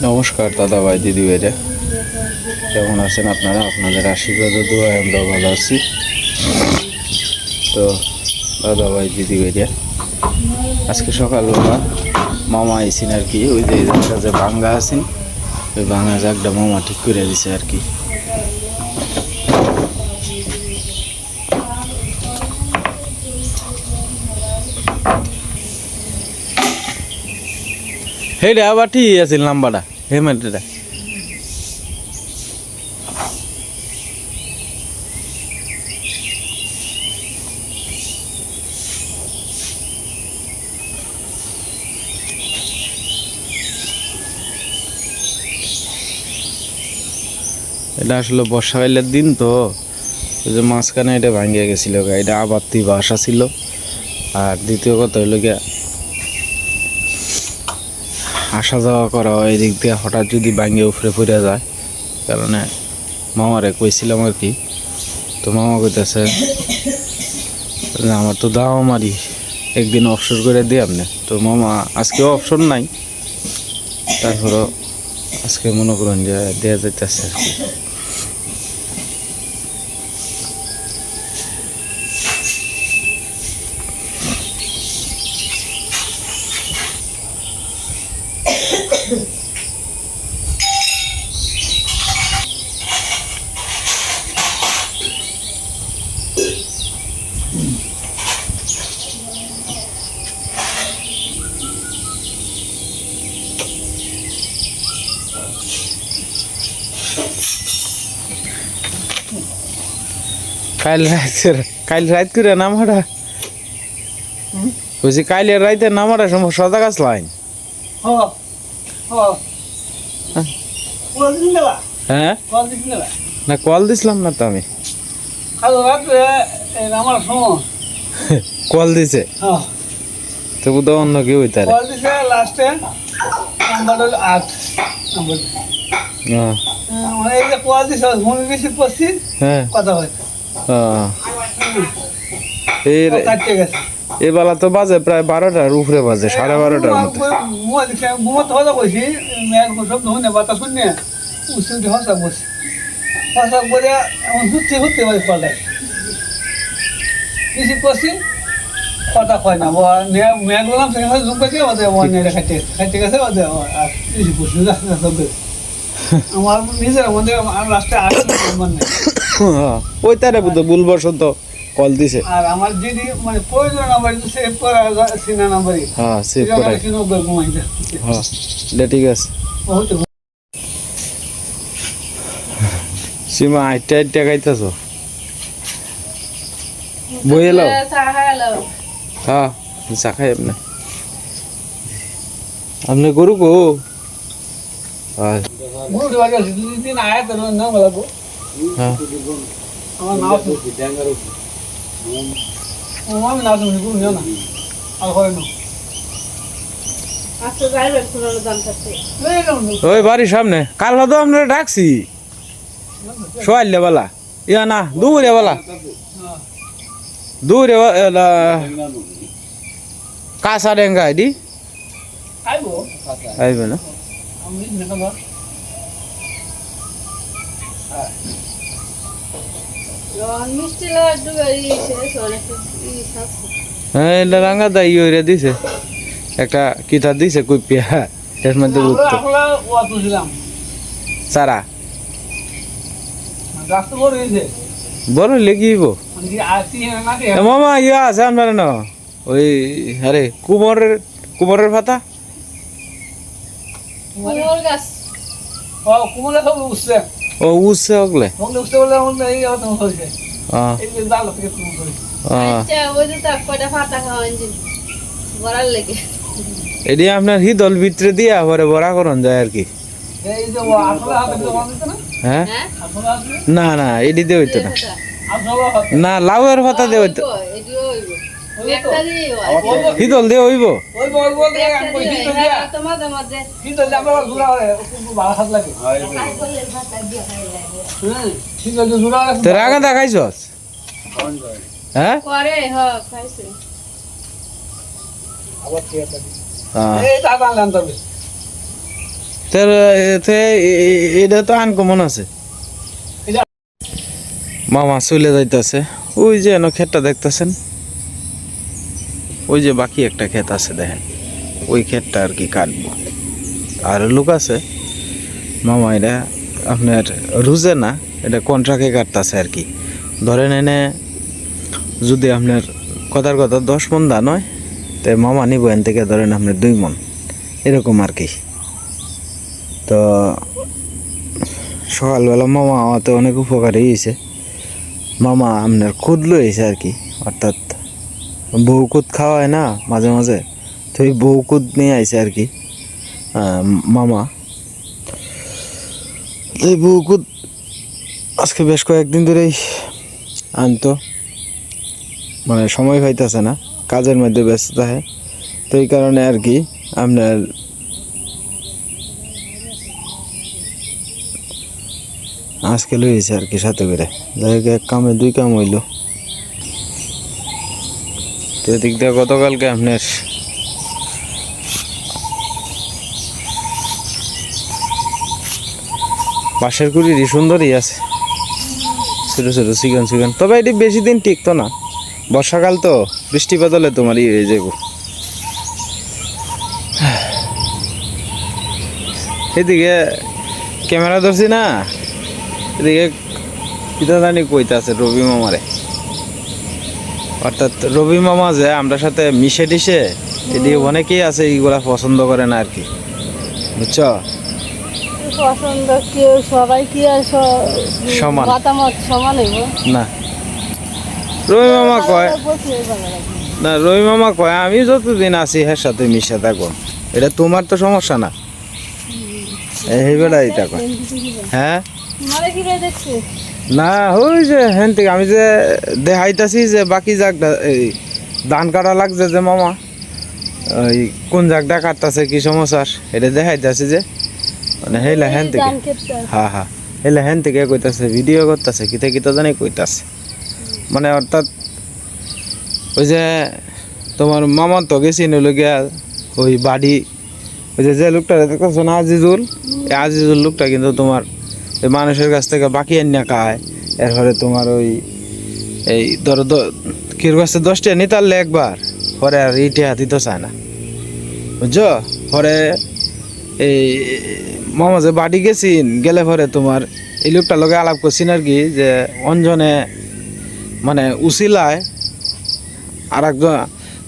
নমস্কার দাদা ভাই দিদি ভাইরা, কেমন আছেন আপনারা? আপনাদের আশীর্বাদ ও দোয়ায় আমরা ভালো আছি। তো দাদা ভাই দিদি ভাইরা, আজকে সকালবেলা মামা আইসিন আর কি। ওই যে একটা যে ভাঙ্গা আছেন, ওই ভাঙ্গা জাগটা মামা ঠিক করে দিছে আর কি। হেটা আবার ঠিক আছে নাম্বারটা হেমেন্টটা। এটা আসলে বর্ষাকালের দিন তো, ওই যে মাঝখানে এটা ভাঙিয়ে গেছিল। এটা আবাত্তি বাসা ছিল। আর দ্বিতীয় কথা হইল গিয়া, আসা যাওয়া করা হয় এদিক দিয়ে, হঠাৎ যদি ভাঙিয়ে উফরে পড়ে যায়। কারণে মামারে কইছিলাম আর কি। তো মামা কইতেছে আমার তো দাওয়া মারি, একদিন অবসর করে দিই আপনি। তো মামা আজকেও অপশন নাই, তারপরও আজকে মনে করেন যে দেওয়া যাইতেছে আর কি। কাল রাত করে নামাটা বলছি, কাইলের রাইতে নামাটা সদা গাছ লাইন। হ্যাঁ না, কল দিছিলাম না তো আমি। কল দিছে তো কোথাও অন্য কেউ হইতে এবেলা তো বাজে প্রায় 12টার উপরে বাজে, 12:30টার মতো। কথা কয় না মেঘ বললাম সেখানে জুম করে খাইতে খাইতে গেছে আমার নিজের মধ্যে রাস্তায় ওই তারে ভুলবশত কল দিছে। আর আমার দিদি মানে প্রয়োজন নাম্বার সেভ করা সিনা নাম্বারই। হ্যাঁ, সেভ করা। হ্যাঁ, এটা ঠিক আছে। সীমা আইটা আইটা খাইতেছ? বই এলো? হ্যাঁ, চা খাই আপনি। আপনি গরু গো? হ্যাঁ, আমার নাও ওই বাড়ির সামনে কাল তো আপনারা ডাকছি সোয়াইলে বেলা, ইয়া না দূরে বেলা, দূরে কাঁচা ডেঙ্গা আইডি আইবে না। হ্যাঁ, এটা রাঙা দাই ইয়ে দিছে, একটা কিতা দিছে কুপিয়া, এর মধ্যে সারা বড় লেগিব মামা। ইয়া আছে আপনার না ওই, আরে কুমোরের পাতা ও উঠছে ওগুলো। এটি আপনার হিদল ভিতরে দিয়া পরে বড়া করন যায় আর কি। হ্যাঁ, না না, এটি দিয়ে হইতো না। না, লাউয়ের পাতা দিয়ে হইতো, হিদল দিয়ে হইব। রাঙা দা খাইছ? হ্যাঁ, তোর এটা তো আনকমন আছে। এটা মামা চলে যাইতেছে, ওই যে ক্ষেতটা দেখতেছেন, ওই যে বাকি একটা ক্ষেত আছে দেখেন, ওই ক্ষেতটা আর কি কাটবো। আর লোক আছে মামা, এটা আপনার রুজে না, এটা কন্ট্রাক্টে কাটতেছে আর কি। ধরেন এনে যদি আপনার কথার কথা 10 মন ধান হয়, তাই মামা নিব এন থেকে ধরেন আপনার 2 মন, এরকম আর কি। তো সকালবেলা মামা আমাতে অনেক উপকারী হয়েছে। মামা আপনার খুদ লইছে আর কি, অর্থাৎ বউ কুদ খাওয়া হয় না মাঝে মাঝে, তো এই বউ কুদ নিয়ে আইছে আর কি মামা। এই বউ কুদ আজকে বেশ কয়েকদিন ধরেই আনতো, মানে সময় পাইতেছে না, কাজের মধ্যে ব্যস্ত থাকে, তো এই কারণে আর কি আপনার আজকে লইছে আর কি সাথে করে। যাই হোক, 1 কামে 2 কাম হইল। তো এদিক দিয়ে গতকালকে আপনার বাঁশের কুড়িরই সুন্দরই আছে, ছোটো ছোটো চিকন চিকন, তবে এটি বেশি দিন টিকতো না, বর্ষাকাল তো, বৃষ্টি বাদলে তোমার হয়ে যাব। এদিকে ক্যামেরা ধরছি না, এদিকে কিতা জানি কইতে আছে রবি মামারে, অর্থাৎ রবি মামা যে আমরা সাথে মিশে টিশে, এদিকে অনেকেই আছে এইগুলা পছন্দ করে না আর কি, বুঝছো? পছন্দ কেউ সবাই কি আর সমান। মতামত সমান হইব না, রবি মামা কয়, বসলেই ভালো লাগে। না রবি মামা কয় আমি যতদিন আছি এর সাথে মিশে থাকবো, এটা তোমার তো সমস্যা না, এই বেড়া এটা কয়। হ্যাঁ তোমারে কি রে দেখছি না, ওই যে হেন থেকে আমি যে দেখাইতাছি যে বাকি জায়গাটা এই ধান কাটা লাগছে যে মামা, ওই কোন জায়গাটা কাটতেছে কি সমস্যার এটা দেখাইতাছি যে, মানে হেলা হেন থেকে, ধান ক্ষেতটা হ্যাঁ হ্যাঁ, হেলা হেন থেকে কইতাছে, ভিডিও করতেছে, কিতা কিতা জানি কইতাছে, মানে অর্থাৎ ওই যে তোমার মামা তো গেছি নলগিয়া ওই বাড়ি, ওই যে লোকটা দেখতেছো না আজিজুল, এই আজিজুল লোকটা কিন্তু তোমার এই মানুষের কাছ থেকে বাকি আনিয়া খায়, এরপরে তোমার ওই এই ধরো কির কাছে 10 টাকা নিতে পারলে একবার, পরে আর ইটে হাতি তো চায় না, বুঝছো? পরে এই মামা যে বাড়ি গেছিন, গেলে পরে তোমার এই লোকটার লগে আলাপ করছিন আর কি, যে অঞ্জনে মানে উচিলায় আর একজন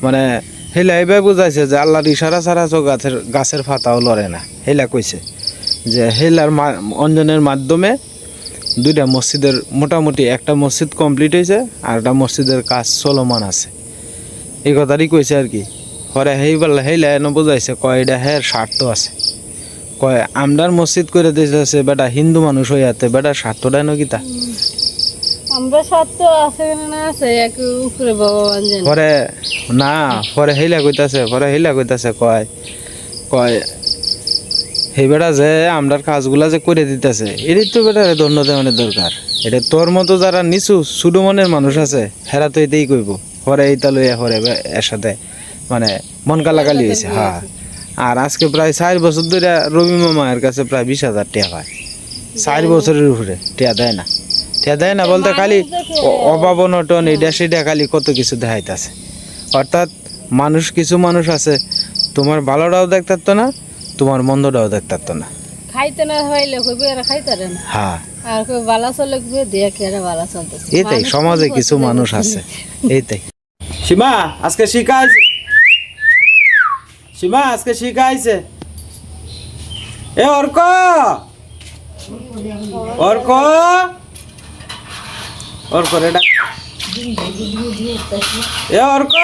মানে হেলা এইভাবে বুঝাইছে যে আল্লাহর ইশারা ছাড়া তো গাছের পাতাও লড়ে না, হেলা কইছে যে হেলার অঞ্জনের মাধ্যমে 2টা মসজিদের মোটামুটি একটা মসজিদ কমপ্লিট হয়েছে, আর একটা মসজিদের কাজ চলমান আছে, এই কথাটাই কইছে আর কি। পরে হেলা এনে বুঝাইছে, কয় এটা হের স্বার্থ আছে, কয় আমরার মসজিদ করে দিতেছে বেটা হিন্দু মানুষ হইয়াতে, বেটা স্বার্থটা এনে কিতা। আমরা সত্য আছে না আছে এক উপরে ভগবান জানে। পরে না, পরে হেলা কইতাছে কয় কয় এই বেটা যে আমরার কাজগুলা যে করে দিতেছে, এরই তো বেটারে দণ্ড দেওয়ানোর দরকার, এটা তোর মতো যারা নিচু সুডু মনের মানুষ আছে হেরা তো এটাই কইব। পরে এইটা লইয়া পরে এর সাথে মানে মন কালাকালি হয়েছে। হ্যাঁ, আর আজকে প্রায় 4 বছর ধরে রবি মামার কাছে প্রায় 20,000 টাকা পায়, 4 বছরের উপরে টাকা দেয় না, বলতে খালি অভাব অনটন এটা সেটা খালি কত কিছু দেখাইতেছে। অর্থাৎ মানুষ, কিছু মানুষ আছে তোমার ভালোটাও দেখতে না, তোমার মন্দটাও দেখতে না, খাইতে না হইলে কইবে এরা খাইতারে না, হ্যাঁ আর কই বালা চলে কইবে দেখে এরা বালা চলতেছে। এইটাই সমাজে কিছু মানুষ আছে, এইটাই। সীমা আজকে শিখাইছে, সীমা আজকে শিখাইছে, এ অর্ক অর্ক অর্ক রেডা, এ অর্ক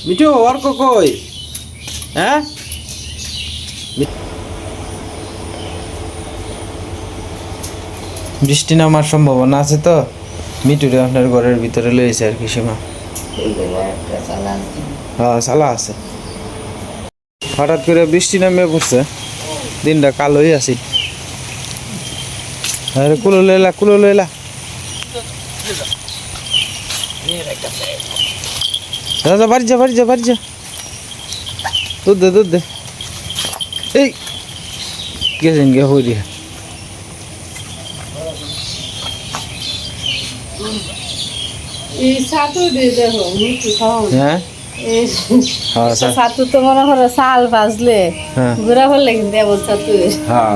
মিঠু, অর্ক কই? হ্যাঁ বৃষ্টি নামার সম্ভাবনা আছে, তো মিঠুরে আপনার ঘরের ভিতরে লইছে আর কি সীমা। হ্যাঁ চালা আছে, হঠাৎ করে বৃষ্টি নামে পড়ছে, দিনটা কালোই আছি। আরে কুলো লইলা দাদা, বাড়ি যা দুধ দে এই গেছেন গে হইয়া এই ছাতু দিয়ে দেখো মিষ্টি খাওয়া হ্যাঁ এই হ্যাঁ স্যার ছাতু তো মনে করো চাল ভাজলে হ্যাঁ গুঁড়া করলে কিন্তু এমন ছাতু হয়। হ্যাঁ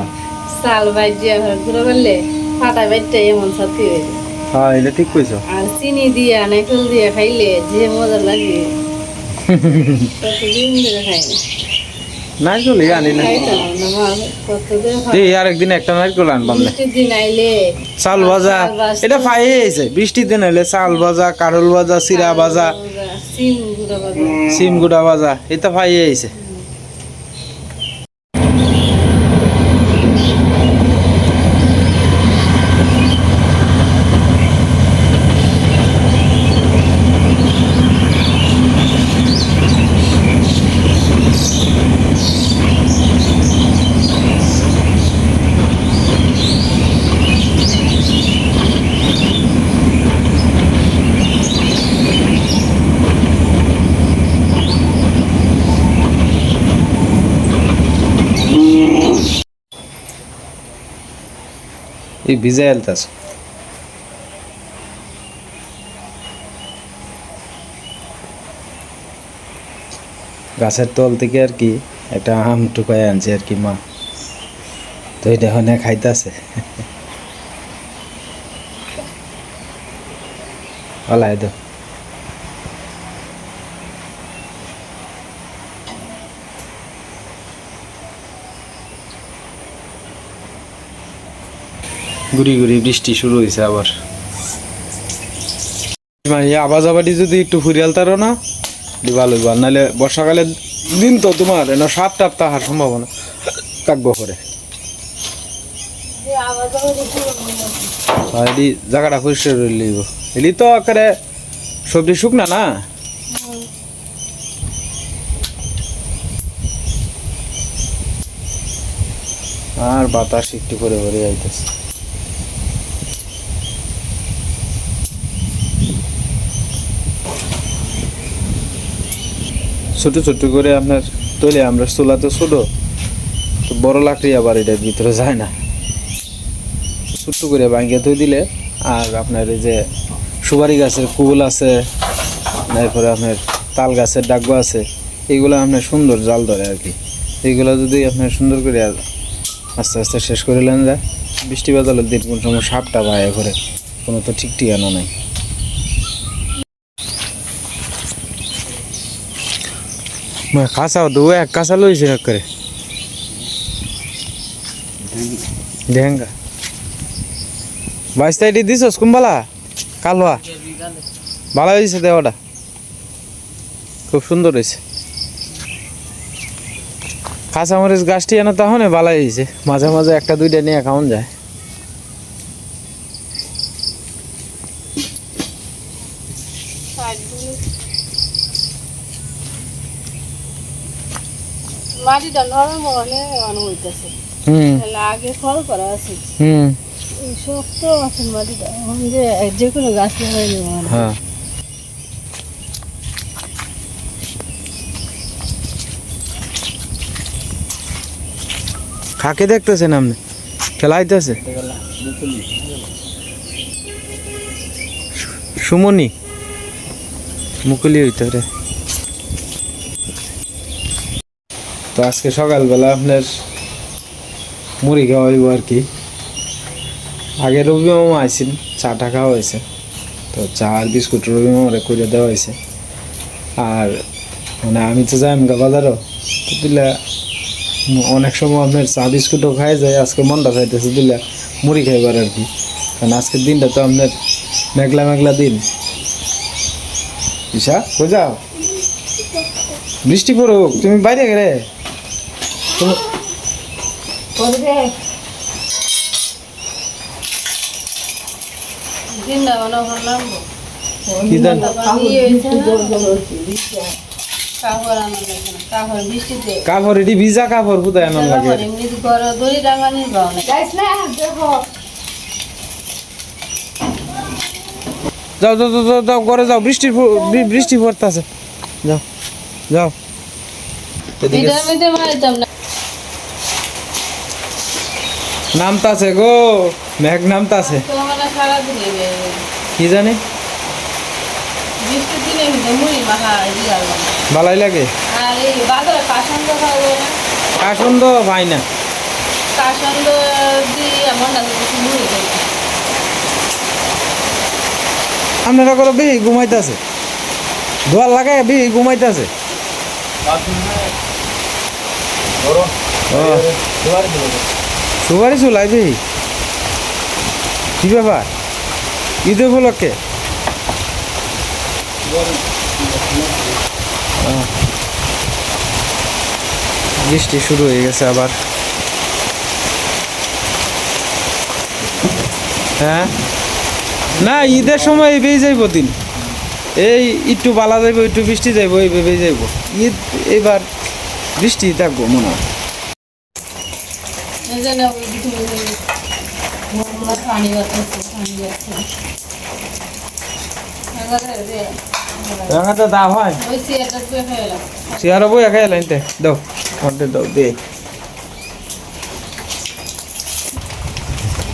চাল ভাজিয়া গুঁড়া করলে ফাটা বাইটটা এমন ছাতু হয়ে যায়। হ্যাঁ এটা ঠিক কইছো আর চিনি দিয়া নারকেল দিয়া খাইলে যে মজা লাগে কতদিন ধরে খাই না নারকেল আনি না খাইতাম না মা কতদিন এই আর একদিন একটা নারকেল আনবাম না বৃষ্টির দিন আইলে চাল ভাজা এটা পাই হয়েছে বৃষ্টির দিন হলে চাল ভাজা কারল ভাজা চিরা ভাজা সিম গুঁড়া ভাজা সিম গুড়া ভাজা এটা পাই হয়েছে এই ভিজে আলতাছ গাছের তল থেকে আর কি একটা আম টুকায় আনছে আর কি মা তো এটা ওখানে খাইতেছে ওলাই দো গুড়ি গুড়ি বৃষ্টি শুরু হয়েছে আবার আবাজ আবাদি যদি একটু ফুরিয়াল তারো না ভালো ভালো নাহলে বর্ষাকালের দিন তো তোমার এনে সাপ টাপ তাহার সম্ভাবনা কাকবো করে আর এটি জায়গাটা পরিষ্কার করে লিব এলি তো আকারে সবজি শুকনা না আর বাতাস একটু করে ভরে যাইতেছে ছোট ছোট করে আপনার তৈলে আমরা চুলা তো ছোট তো বড় লাকড়ি আবার এটার ভিতরে যায় না ছোট্ট করে ভাঙিয়ে ধুয়ে দিলে আর আপনার এই যে সুপারি গাছের কুল আছে তারপরে আপনার তাল গাছের ডাকবা আছে এইগুলো আপনার সুন্দর জাল ধরে আর কি এইগুলো যদি আপনার সুন্দর করে আর আস্তে আস্তে শেষ করে নেন যায় বৃষ্টি বাদলের দিন কোন সময় সাপটা ভায়া করে কোনো তো ঠিক ঠিকানা নাই কাঁচাও দু এক কাঁচা লইছে এক করে ঢেঙ্গা বাইশ তাইটি দিছস কুম্বালা কালুয়া ভালো হয়েছে দেওয়াটা খুব সুন্দর হয়েছে কাঁচামরিচ গাছটি এনে তখন ভালো হয়েছে মাঝে মাঝে একটা দুইটা নিয়ে খাওয়ান যায় মাটিটা নরম হলে হইতেছে আগে ফল করা আছে শক্ত আছে মাটিটা যে কোনো গাছ লাগাই দেবো হ্যাঁ কাকে দেখতেছেন আপনি খেলাইতেছে সুমনি মুকুলি হইতে রে তো আজকে সকালবেলা আপনার মুড়ি খাওয়া হইব আর কি আগে রবি মামা আইসিন চাটা খাওয়া হয়েছে তো চা আর বিস্কুট রবি মামারে করে দেওয়া হয়েছে আর মানে আমি তো যাই বাজারও তো দিলে অনেক সময় আপনার চা বিস্কুটও খাই যায় আজকে মনটা চাইতেছে দিলে মুড়ি খাইবার আর কি কারণ আজকের দিনটা তো আপনার মেঘলা মেঘলা দিন ঈশা কই যাও বৃষ্টি পড়ুক তুমি বাইরে গেলে কাপড় এটি ভিজা কাপড় কোথায় এমন লাগে যাও যাও যাও যাও ঘরে যাও বৃষ্টি পড়তেছে যাও যাও এদিকে নামতাছে গো, মেঘ নামতাছে, তোমার সারাদিন কি জানি বৃষ্টির দিনে মুড়ি মাখা রিয়াল ভালাই লাগে। আর এই বাজারে কাসন্দ খাওয়া যায় না, কাসন্দ ভাই না, কাসন্দ দিয়ে এমন না যে কিছু মুড়ি খাই। আপনারা করে বেহি ঘুমাইতেছে, দোয়ার লাগায় বেহি ঘুমাইতেছে। সুপারি চুলাই বেহি, কি ব্যাপার ঈদ উপলক্ষে? বৃষ্টি শুরু হয়ে গেছে আবার। হ্যাঁ না, ঈদের সময় এইভাবেই যাইব দিন, এই একটু বালা যাইব, একটু বৃষ্টি যাইব, এইভাবেই যাইব। ঈদ এবার বৃষ্টি থাকবো মনে হয়। এই জন্য ওই কিছু পানি যাচ্ছে, পানি যাচ্ছে। রাঙাতে দাও হয়, ওই চেয়ারটা ধুয়ে ফেলাম। চেয়ারও বই একাই লাইনতে দাও, ঘন্টে দাও দে,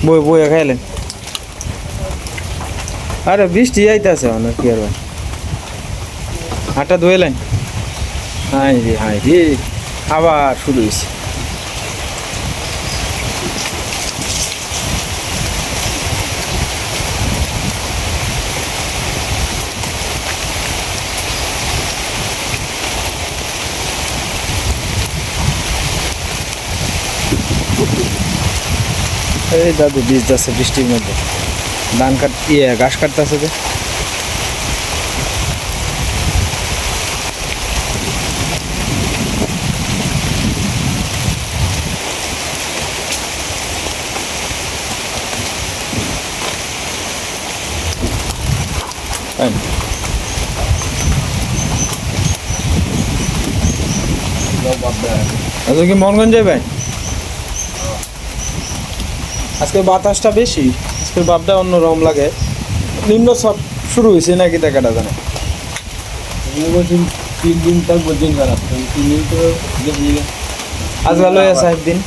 বই বই একাই লাইন। আরে বৃষ্টি আইতাছে অনেক, কি আর ভাই হাঁটা ধুয়ে লাইন। হাই রে আবার শুরু হয়েছে। এই দাদু বীজ যাচ্ছে বৃষ্টির মধ্যে, ধান কাট ঘাস কাটতেছে যে। আজকে কি মনগঞ্জ যাবে? আজকে বাতাসটা বেশি, আজকের ভাবটা অন্যরকম লাগে। নিম্ন সব শুরু হয়েছে নাকি দেখাটা জানে। 3 दिन तक वजन खराब था, 3 दिन तो जब ये আজ ভালো আছে একদিন,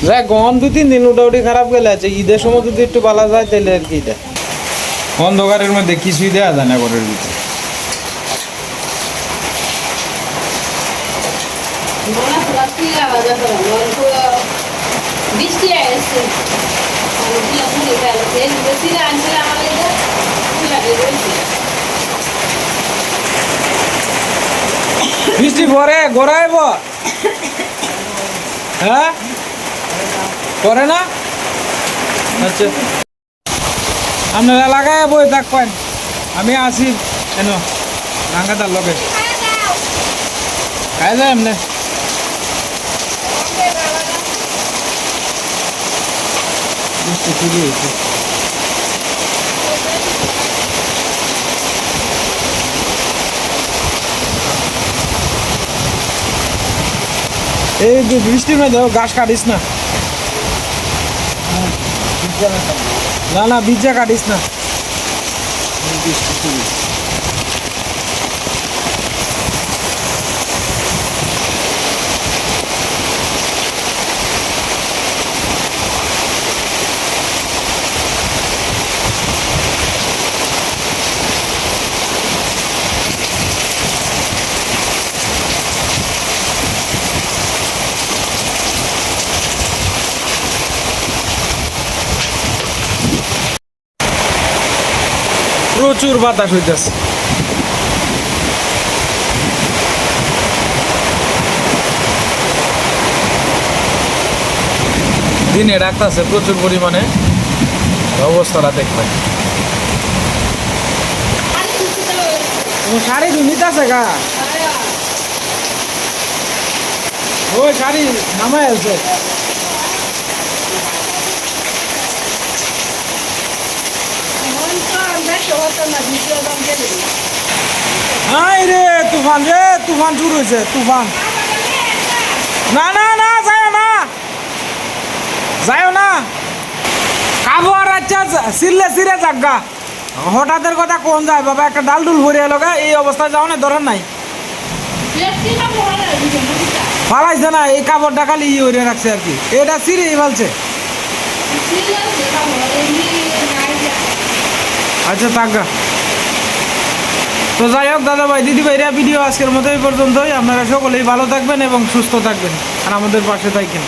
যাই গন 2-3 দিন মোটামুটি খারাপ গেলে আছে। ঈদের সময় যদি একটু ভালো যায় তাহলে আর কি দেয়, অন্ধকারের মধ্যে কিছুই দেওয়া যায় না ঘরের ভিতরে। বৃষ্টি আসছে, আনছিল আমাদের বৃষ্টি পরে গড়াইব, হ্যাঁ করে না? আচ্ছা আপনার এলাকায় বই থাকবেন, আমি আসি কেন রাঙ্গাদার লোকে খাই যায় এমনি। বৃষ্টি শুরু হয়েছে। এই যে বৃষ্টির মধ্যে ঘাস কাটিস না, না না বীজা কাটিস না। বৃষ্টি শুরু হয়েছে। প্রচুর বাতাস হইতেছে। দিনে ডাকতেছে প্রচুর পরিমাণে, অবস্থাটা দেখবেন। শাড়ি নিতেছে গা, ওই শাড়ি নামায় আছে। হাই রে তুফান, রে তুফান শুরু হয়েছে, তুফান। না না না যাও না, যাও না, খাবো আর আচ্ছা সিরলে সিরে জাগা। হঠাৎের কথা কোন যায় বাবা, একটা ডাল ডুল ভরে এলো গা, এই অবস্থায় যাও না, ধরেন নাই। ফালাইছে না, এই কাপড়টা খালি ইয়ে করে রাখছে আর কি, এটা সিঁড়ি ফেলছে। আচ্ছা থাকা। তো যাই হোক দাদা ভাই দিদি ভাইরা, ভিডিও আজকের মতো এই পর্যন্তই। আপনারা সকলেই ভালো থাকবেন এবং সুস্থ থাকবেন আর আমাদের পাশে থাকবেন।